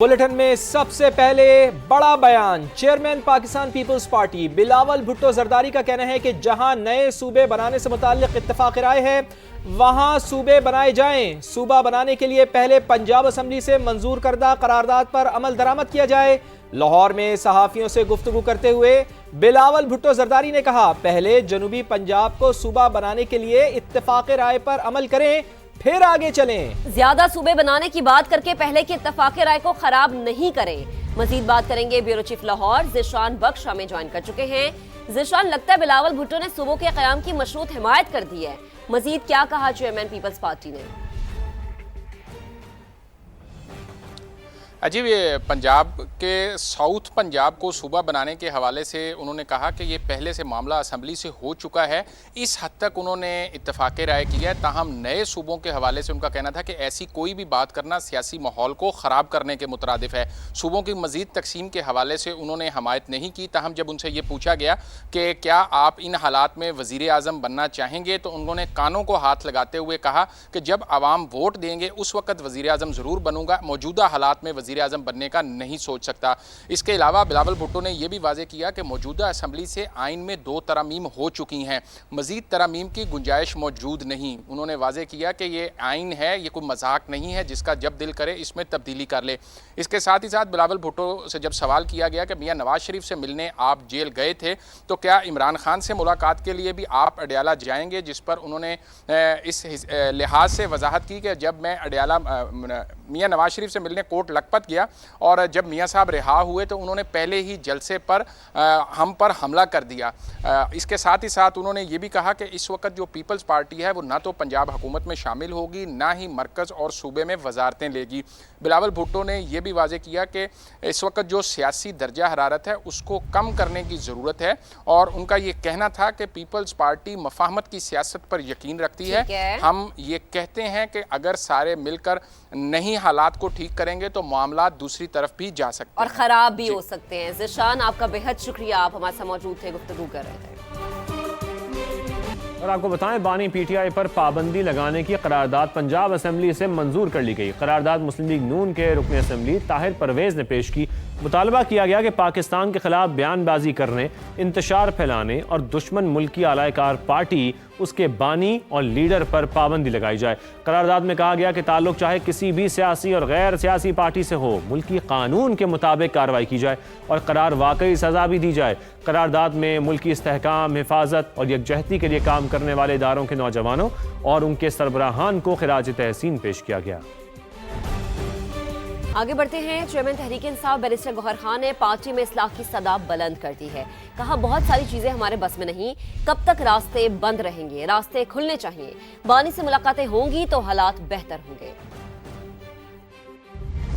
Bulletin में सबसे पहले बड़ा बयान। चेयरमैन पाकिस्तान पीपल्स पार्टी बिलावल भुट्टो जरदारी का कहना है कि जहां नए सूबे बनाने से मुताल्लिक इत्तेफाक राय है वहां सूबे बनाए जाएं। सूबा बनाने के लिए पहले पंजाब असेंबली से मंजूर करदा करारदाद पर अमल दरामद किया जाए। लाहौर में सहाफियों से गुफ्तगू करते हुए बिलावल भुट्टो जरदारी ने कहा, पहले जनूबी पंजाब को सूबा बनाने के लिए इत्तेफाक राय पर अमल करें, फिर आगे चलें। ज्यादा सूबे बनाने की बात करके पहले की इत्तेफाक राय को खराब नहीं करें। मजीद बात करेंगे ब्यूरो चीफ लाहौर ज़िशान बख्श हमें ज्वाइन कर चुके हैं। ज़िशान, लगता है बिलावल भुट्टो ने सूबों के क़याम की मशरूत हिमायत कर दी है। मजीद क्या कहा चेयरमैन पीपल्स पार्टी ने? अजीब, ये पंजाब के साउथ पंजाब को सूबा बनाने के हवाले से उन्होंने कहा कि ये पहले से मामला असम्बली से हो चुका है। इस हद तक उन्होंने इत्तेफाक राय किया है। ताहम नए सूबों के हवाले से उनका कहना था कि ऐसी कोई भी बात करना सियासी माहौल को ख़राब करने के मुतरादिफ है। सूबों की मज़ीद तकसीम के हवाले से उन्होंने हमायत नहीं की। ताहम जब उनसे ये पूछा गया कि क्या आप इन हालात में वज़ीर आज़म बनना चाहेंगे, तो उन्होंने कानों को हाथ लगाते हुए कहा कि जब आवाम वोट देंगे उस वक़्त वज़ीर आज़म ज़रूर बनूंगा, मौजूदा हालात में वज़ीर आज़म बनने का नहीं सोच सकता। इसके अलावा बिलावल भुट्टो ने यह भी वाज़ेह किया कि मौजूदा असम्बली से आइन में 2 तरमीम हो चुकी हैं, मज़ीद तरमीम की गुंजाइश मौजूद नहीं। उन्होंने वाज़ेह किया कि ये आइन है, ये कोई मजाक नहीं है जिसका जब दिल करे इसमें तब्दीली कर ले। इसके साथ ही साथ बिलावल भुट्टो से जब सवाल किया गया कि मियां नवाज शरीफ से मिलने आप जेल गए थे, तो क्या इमरान खान से मुलाकात के लिए भी आप अडयाला जाएंगे, जिस पर उन्होंने इस लिहाज से वजाहत की कि जब मैं अडयाला मियां नवाज शरीफ से मिलने कोट लखपत गया और जब मियां साहब रिहा हुए तो उन्होंने पहले ही जलसे पर हम पर हमला कर दिया। इसके साथ ही साथ उन्होंने ये भी कहा कि इस वक्त जो पीपल्स पार्टी है वो ना तो पंजाब हुकूमत में शामिल होगी, ना ही मरकज़ और सूबे में वजारतें लेगी। बिलावल भुट्टो ने यह भी वाज़ेह किया कि इस वक्त जो सियासी दर्जा हरारत है उसको कम करने की ज़रूरत है, और उनका ये कहना था कि पीपल्स पार्टी मफाहमत की सियासत पर यकीन रखती है। हम ये कहते हैं कि अगर सारे मिलकर नहीं हालात को ठीक करेंगे तो मामला दूसरी तरफ भी जा सकते हैं और ख़राब भी हो सकते हैं। ज़िशान, आपका बेहद शुक्रिया, आप हमारे साथ मौजूद थे, गुफ्तगू कर रहे थे। और आपको बताएं, बानी पीटीआई पर पाबंदी लगाने की करारदाद पंजाब असेंबली से मंजूर कर ली गई। करारदाद मुस्लिम लीग नून के रुकन असेंबली ताहिर परवेज़ ने पेश की। मुतालबा किया गया कि पाकिस्तान के खिलाफ बयानबाजी करने, इंतशार फैलाने और दुश्मन मुल्क की आलाकार पार्टी, उसके बानी और लीडर पर पाबंदी लगाई जाए। करारदाद में कहा गया कि ताल्लुक चाहे किसी भी सियासी और गैर सियासी पार्टी से हो, मुल्की कानून के मुताबिक कार्रवाई की जाए और करार वाकई सज़ा भी दी जाए। करारदाद में मुल्की इस्तेहकाम, हिफाजत और यकजहती के लिए काम करने वाले इदारों के नौजवानों और उनके सरबराहान को खिराज तहसीन पेश किया गया। आगे बढ़ते हैं। चेयरमैन तहरीक इंसाफ बैरिस्टर गौहर खान ने पार्टी में इस्लाह की सदा बुलंद कर दी है। कहा, बहुत सारी चीजें हमारे बस में नहीं, कब तक रास्ते बंद रहेंगे, रास्ते खुलने चाहिए। बानी से मुलाकातें होंगी तो हालात बेहतर होंगे।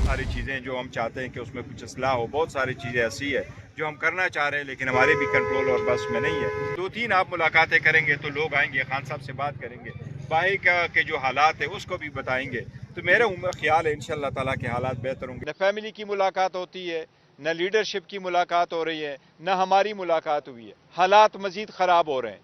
सारी चीज़ें जो हम चाहते हैं कि उसमें कुछ इस्लाह हो, बहुत सारी चीज़ें ऐसी है जो हम करना चाह रहे हैं लेकिन हमारे भी कंट्रोल और बस में नहीं है। 2-3 आप मुलाकातें करेंगे तो लोग आएंगे, खान साहब से बात करेंगे, बाही का के जो हालात है उसको भी बताएंगे, तो मेरा ख्याल है इंशाअल्लाह ताला के हालात बेहतर होंगे। न फैमिली की मुलाकात होती है, न लीडरशिप की मुलाकात हो रही है, न हमारी मुलाकात हुई है। हालात मजीद ख़राब हो रहे हैं,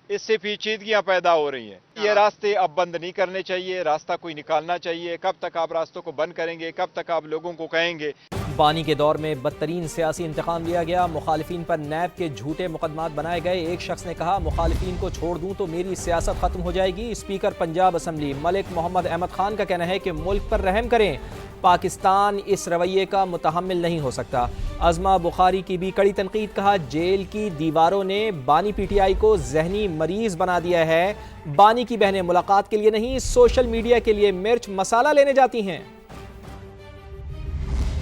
इससे पेचीदगियाँ पैदा हो रही हैं। ये रास्ते अब बंद नहीं करने चाहिए, रास्ता कोई निकालना चाहिए। कब तक आप रास्तों को बंद करेंगे, कब तक आप लोगों को कहेंगे? बानी के दौर में बदतरीन सियासी इंतकाम लिया गया। मुखालिफिन पर नैब के झूठे मुकदमात बनाए गए। एक शख्स ने कहा, मुखालिफिन को छोड़ दूं तो मेरी सियासत खत्म हो जाएगी। स्पीकर पंजाब असम्बली मलिक मोहम्मद अहमद खान का कहना है कि मुल्क पर रहम करें, पाकिस्तान इस रवैये का मुतहम्मिल नहीं हो सकता। अज़मा बुखारी की भी कड़ी तनकीद। कहा, जेल की दीवारों ने बानी पीटीआई को जहनी मरीज बना दिया है। बानी की बहनें मुलाकात के लिए नहीं, सोशल मीडिया के लिए मिर्च मसाला लेने जाती हैं।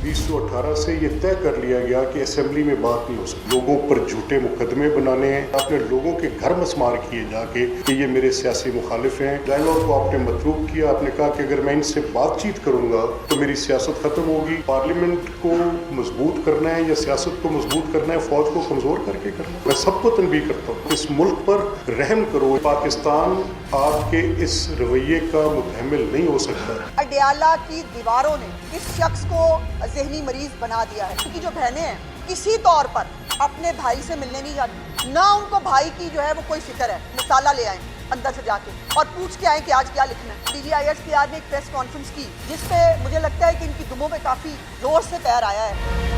2018 से ये तय कर लिया गया कि असेंबली में बात नहीं हो सकती। लोगों पर झूठे मुकदमे बनाने हैं, आपने लोगों के घर मसमार किए जाके कि ये मेरे सियासी मुखालिफ हैं। डायलॉग को आपने मतरूक किया, आपने कहा कि अगर मैं इनसे बातचीत करूंगा तो मेरी सियासत खत्म होगी। पार्लियामेंट को मजबूत करना है या सियासत को मजबूत करना है, फौज को कमजोर करके करना है। मैं सबको तनबीह करता हूँ, इस मुल्क पर रहम करो। पाकिस्तान आपके इस रवैये का मुतहम्मिल नहीं हो सकता। अडयाला की दीवारों ने इस शख्स को ज़हनी मरीज बना दिया है, क्योंकि जो बहनें हैं किसी तौर पर अपने भाई से मिलने नहीं जाती, ना उनको भाई की जो है वो कोई फिक्र है, मिसाला ले आए। अंदर से जाके और पूछ के आए कि आज क्या लिखना है। DGIS ने एक प्रेस कॉन्फ्रेंस की जिस पे मुझे लगता है कि इनकी दुमों पे काफी जोर से पैर आया है।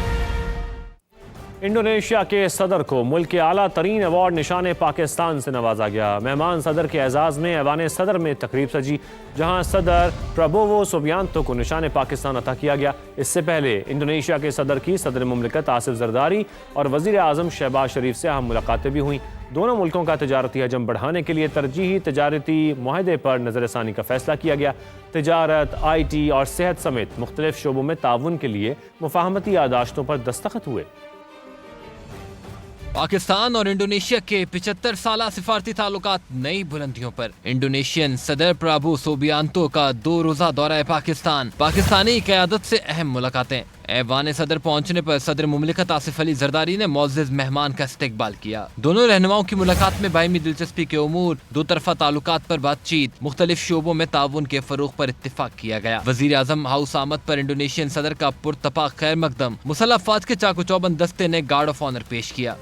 इंडोनेशिया के सदर को मुल्क के आला तरीन अवार्ड निशान पाकिस्तान से नवाजा गया। मेहमान सदर के एजाज़ में ऐवान सदर में तकरीब सजी, जहां सदर प्रबोवो सुबियांतो को निशान पाकिस्तान अता किया गया। इससे पहले इंडोनेशिया के सदर की सदर मुमलिकत आसिफ जरदारी और वज़ीर आज़म शहबाज शरीफ से अहम मुलाकातें भी हुईं। दोनों मुल्कों का तजारती हजम बढ़ाने के लिए तरजीही तजारती मुआहदे पर नज़रसानी का फैसला किया गया। तजारत, IT और सेहत समेत मुख्तलिफ शोबों में ताउन के लिए मुफाहमती यादाश्तों पर दस्तखत हुए। पाकिस्तान और इंडोनेशिया के 75 साला सिफारती ताल्लुकात नई बुलंदियों पर। इंडोनेशियन सदर प्राबो सोबियांतो का 2 रोजा दौरा पाकिस्तान, पाकिस्तानी क़यादत से अहम मुलाकातें। ऐवान सदर पहुंचने पर सदर मुमलिकत आसिफ अली जरदारी ने मुअज़्ज़िज़ मेहमान का इस्तकबाल किया। दोनों रहनुमाओं की मुलाकात में बाहिमी दिलचस्पी के उमूर, दो तरफा ताल्लुकात पर बातचीत, मुख्तलिफ शोबों में ताउन के फरोग पर इत्तिफाक किया गया। वज़ीर आज़म हाउस आमद पर इंडोनेशियन सदर का पुरतपा खैर मकदम, मुसल्लह अफ़वाज के चाको चौबंद दस्ते ने गार्ड ऑफ ऑनर पेश किया।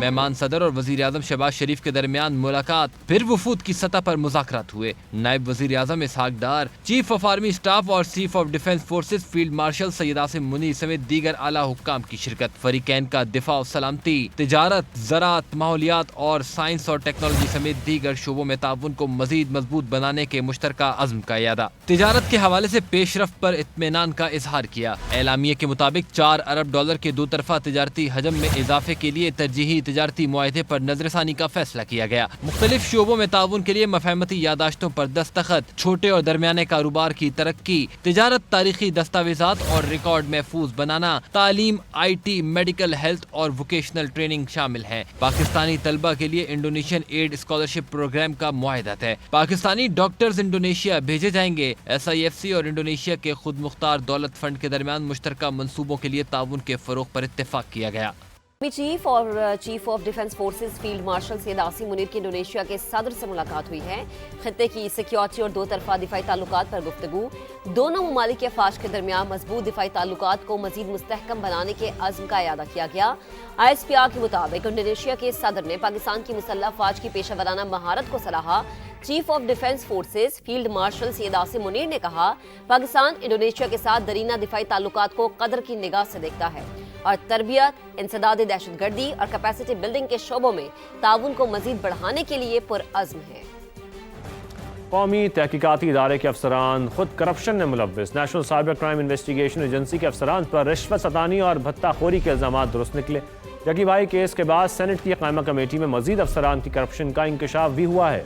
मेहमान सदर और वज़ीर आज़म शहबाज शरीफ के दरमियान मुलाकात, फिर वफूद की सतह पर मुज़ाकरात हुए। नायब वज़ीर आज़म इसहाक डार, चीफ ऑफ आर्मी स्टाफ और chief of defence forces field marshal Syed Asim Munir समेत दीगर आला हुक्काम की शिरकत। फरीकैन का दिफा और सलामती, तिजारत, ज़राअत, माहौलियात और साइंस और टेक्नोलॉजी समेत दीगर शोबों में ताउन को मज़ीद मजबूत बनाने के मुश्तरका अज़्म का इयादा। तिजारत के हवाले से पेशरफ पर इत्मीनान का इजहार किया। एलामिया के मुताबिक $4 अरब के दो तरफा तिजारती हजम में इजाफे के लिए तरजीही तिजारती मुआहदे पर नजरसानी का फैसला किया गया। मुख्तलिफ शोबों में ताउन के लिए मफहमती यादाश्तों पर दस्तखत, छोटे और दरमियाने कारोबार की तरक्की, तिजारत, तारीखी दस्तावेजात और रिकॉर्ड महफूज बनाना, तालीम, IT, मेडिकल, हेल्थ और वोकेशनल ट्रेनिंग शामिल है। पाकिस्तानी तलबा के लिए इंडोनेशियन एड स्कॉलरशिप प्रोग्राम का मुआहदा है। पाकिस्तानी डॉक्टर्स इंडोनेशिया भेजे जाएंगे। SIFC और इंडोनेशिया के खुद मुख्तार दौलत फंड के दरमियान मुश्तरका मंसूबों के लिए ताउन के फरोग पर इत्तेफाक किया गया। चीफ और chief of defence forces field marshal Syed Asim Munir की इंडोनेशिया के सदर से मुलाकात हुई है। खित्ते की सिक्योरिटी और दो तरफा दिफाई ताल्लुकात पर गुफ्तगू। दोनों ममालिक के अफवाज के दरमियान मजबूत दिफाई ताल्लुकात को मजीद मुस्तहकम बनाने के अज़्म का इयादा किया गया। ISPR के मुताबिक इंडोनेशिया के सदर ने पाकिस्तान की मुसल्लह अफवाज की पेशा वराना महारत को सराहा। Chief of defence forces field marshal Syed Asim Munir ने कहा, पाकिस्तान इंडोनेशिया के साथ दरीना दिफाई ताल्लुकात को कदर की निगाह से देखता है और तरबियत, इंसदाद दहशतगर्दी और कैपेसिटी बिल्डिंग के शोबों में ताउन को मजीद बढ़ाने के लिए पुरअज़्म है। कौमी तहकीकाती इदारे के अफसरान खुद करप्शन में मुलव्वस। National cyber crime investigation agency के अफसरान पर रिश्वत सतानी और भत्ताखोरी के इल्जाम दुरुस्त निकले। जकी भाई केस के बाद सेनेट की कायमा कमेटी में मजीद अफसरान की करप्शन का इंकशाफ भी हुआ है।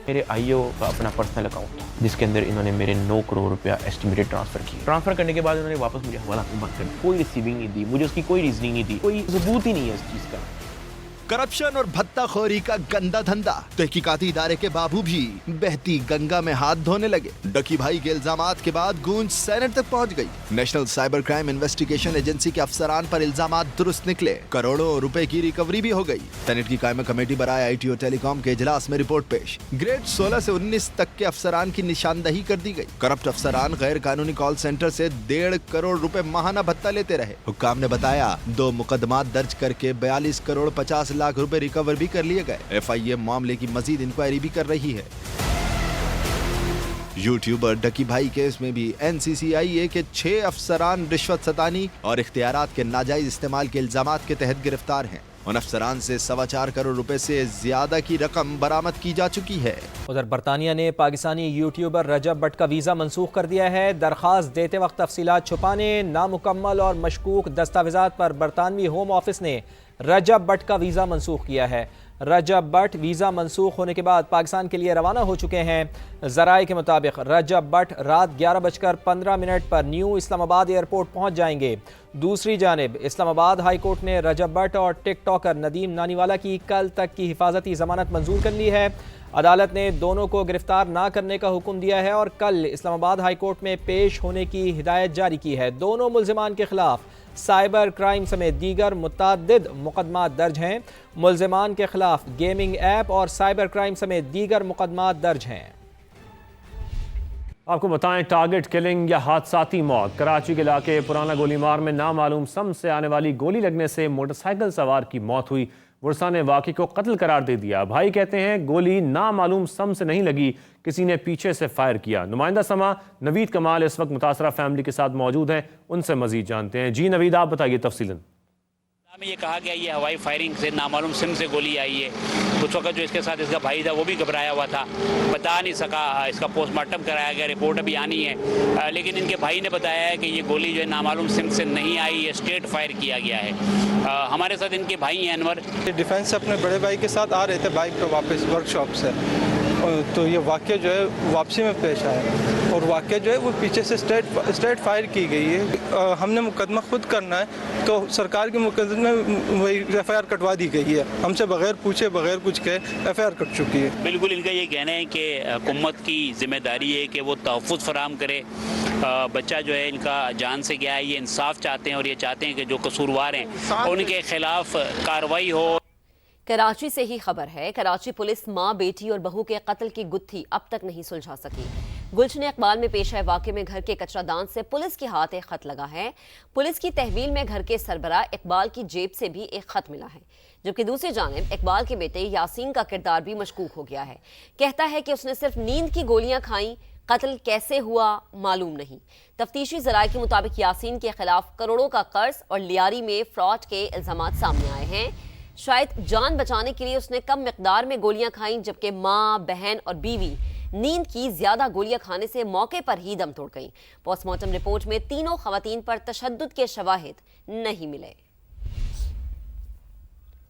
मेरे IO का अपना पर्सनल अकाउंट था जिसके अंदर इन्होंने मेरे 9 करोड़ रुपया एस्टिमेटेड ट्रांसफर किया। ट्रांसफर करने के बाद इन्होंने वापस मुझे हवाला बंद कर दिया। कोई रिसीविंग नहीं दी, मुझे उसकी कोई रीजनिंग नहीं दी, कोई सबूत ही नहीं है इस चीज का। करप्शन और भत्ताखोरी का गंदा धंधा। तहकीकाती इदारे के बाबू भी बहती गंगा में हाथ धोने लगे। डकी भाई के इल्जामात के बाद गूंज सेनेट तक पहुंच गई। National cyber crime investigation agency के अफसरान पर इल्जामात दुरुस्त निकले। करोड़ों रुपए की रिकवरी भी हो गई। सेनेट की कायमा कमेटी बराए IT और टेलीकॉम के इजलास में रिपोर्ट पेश। ग्रेड 16 से 19 तक के अफसरान की निशानदही कर दी गई। करप्ट अफसरान गैर कानूनी कॉल सेंटर से 1.5 करोड़ रुपए माहाना भत्ता लेते रहे। हुक्काम ने बताया 2 मुकदमात दर्ज करके 42 करोड़ 50 लाख रुपए रिकवर भी कर लिए गए। FIA मामले की मजीद इंक्वायरी भी कर रही है। यूट्यूबर डकी भाई केस में भी NCCIA के 6 अफसरान रिश्वत सतानी और इख्तियारात के नाजायज इस्तेमाल के इल्जामात के तहत गिरफ्तार हैं। उन अफसरान से 4.25 करोड़ रुपए से ज्यादा की रकम बरामद की जा चुकी है। उधर बरतानिया ने पाकिस्तानी यूट्यूबर रजब भट्ट का वीज़ा मनसूख कर दिया है। दरख्वास्त देते वक्त तफसीलात छुपाने, नामुकम्मल और मशकूक दस्तावेजात पर बरतानवी होम ऑफिस ने रजब भट्ट का वीज़ा मनसूख किया है। रजब भट्ट वीज़ा मनसूख होने के बाद पाकिस्तान के लिए रवाना हो चुके हैं। ज़राए के मुताबिक रजब भट्ट रात 11:15 पर न्यू इस्लामाबाद एयरपोर्ट पहुंच जाएंगे। दूसरी जानिब इस्लामाबाद हाई कोर्ट ने रजब भट्ट और टिकटॉकर नदीम नानीवाला की कल तक की हिफाजती ज़मानत मंजूर कर ली है। अदालत ने दोनों को गिरफ्तार ना करने का हुक्म दिया है और कल इस्लामाबाद हाई कोर्ट में पेश होने की हिदायत जारी की है। दोनों मुल्जिमान के खिलाफ साइबर क्राइम समेत दीगर मुतअद्दिद मुकदमात दर्ज हैं। मुल्जिमान के खिलाफ गेमिंग ऐप और साइबर क्राइम समेत दीगर मुकदमात दर्ज हैं। आपको बताएं, टारगेट किलिंग या हादसाती मौत। कराची के इलाके पुराना गोलीमार में नामालूम सम से आने वाली गोली लगने से मोटरसाइकिल सवार की मौत हुई। ورثا نے واقعے کو قتل قرار دے دیا۔ بھائی کہتے ہیں گولی نامعلوم سم سے نہیں لگی، کسی نے پیچھے سے فائر کیا۔ نمائندہ سما نوید کمال اس وقت متاثرہ فیملی کے ساتھ موجود ہیں، ان سے مزید جانتے ہیں۔ جی نوید، آپ بتائیے تفصیلاً۔ میں یہ کہا گیا یہ ہوائی فائرنگ سے نامعلوم سم سے گولی آئی ہے۔ اس وقت جو اس کے ساتھ اس کا بھائی تھا وہ بھی گھبرایا ہوا تھا، بتا نہیں سکا۔ اس کا پوسٹ مارٹم کرایا گیا، رپورٹ ابھی آنی ہے، لیکن ان کے بھائی نے بتایا ہے کہ یہ گولی جو ہے نامعلوم سم سے نہیں آئی، یہ اسٹریٹ فائر کیا گیا ہے۔ ہمارے ساتھ ان کے بھائی ہیں انور۔ ڈیفینس سے اپنے بڑے بھائی کے ساتھ آ رہے تھے بائک پہ واپس ورک شاپ سے، تو یہ واقعہ جو ہے واپسی میں پیش آیا، اور واقعہ جو ہے وہ پیچھے سے اسٹریٹ فائر کی گئی ہے۔ ہم نے مقدمہ خود کرنا ہے تو سرکار کے مقدمے وہی ایف آئی آر کٹوا دی گئی ہے، ہم سے بغیر پوچھے بغیر کچھ کہے ایف آئی آر کٹ چکی ہے۔ بالکل ان کا یہ کہنا ہے کہ حکومت کی ذمہ داری ہے کہ وہ تحفظ فراہم کرے۔ بچہ جو ہے ان کا جان سے گیا ہے، یہ انصاف چاہتے ہیں اور یہ چاہتے ہیں کہ جو قصوروار ہیں ان کے خلاف کارروائی ہو۔ کراچی سے ہی خبر ہے، کراچی پولیس ماں بیٹی اور بہو کے قتل کی گتھی اب تک نہیں سلجھا سکی۔ گلشن اقبال میں پیش آئے واقعے میں گھر کے کچرا دان سے پولیس کے ہاتھ ایک خط لگا ہے۔ پولیس کی تحویل میں گھر کے سربراہ اقبال کی جیب سے بھی ایک خط ملا ہے، جبکہ دوسری جانب اقبال کے بیٹے یاسین کا کردار بھی مشکوک ہو گیا ہے۔ کہتا ہے کہ اس نے صرف نیند کی گولیاں کھائیں، قتل کیسے ہوا معلوم نہیں۔ تفتیشی ذرائع کے مطابق یاسین کے خلاف کروڑوں کا قرض اور لیاری میں فراڈ کے الزامات سامنے آئے ہیں۔ شاید جان بچانے کے لیے اس نے کم مقدار میں گولیاں کھائیں، جبکہ ماں، بہن اور بیوی نیند کی زیادہ گولیاں کھانے سے موقع پر ہی دم توڑ گئیں۔ پوسٹ مارٹم رپورٹ میں تینوں خواتین پر تشدد کے شواہد نہیں ملے۔